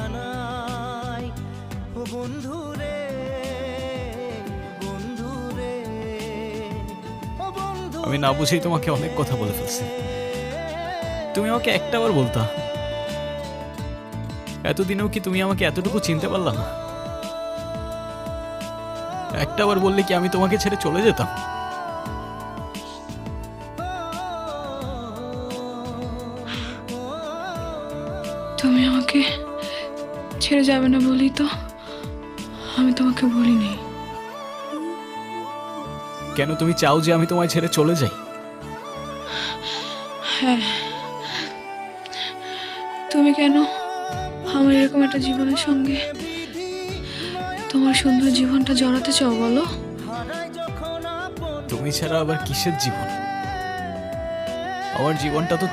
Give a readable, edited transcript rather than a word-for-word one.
জানাই ও বন্ধু রে, বন্ধু রে, ও বন্ধু। আমি না বুঝেই তোমাকে অনেক কথা বলে ফেলছি। তুমি আমাকে একটাবার বলতা। এতদিনেও কি তুমি আমাকে এতটুকু চিনতে পারলা না? একটাবার বললে কি আমি তোমাকে ছেড়ে চলে যেতাম? তুমি আমাকে ছেড়ে যাবে না বলি তো আমি তোমাকে বলিনি। কেন তুমি চাও যে আমি তোমায় ছেড়ে চলে যাই? হ্যাঁ, তুমি কেন আমার এরকম একটা জীবনের সঙ্গে তোমার সুন্দর জীবনটা জড়াতে চাও বলো? তুমি ছাড়া আবার কিসের জীবন? আমার জীবনটা তো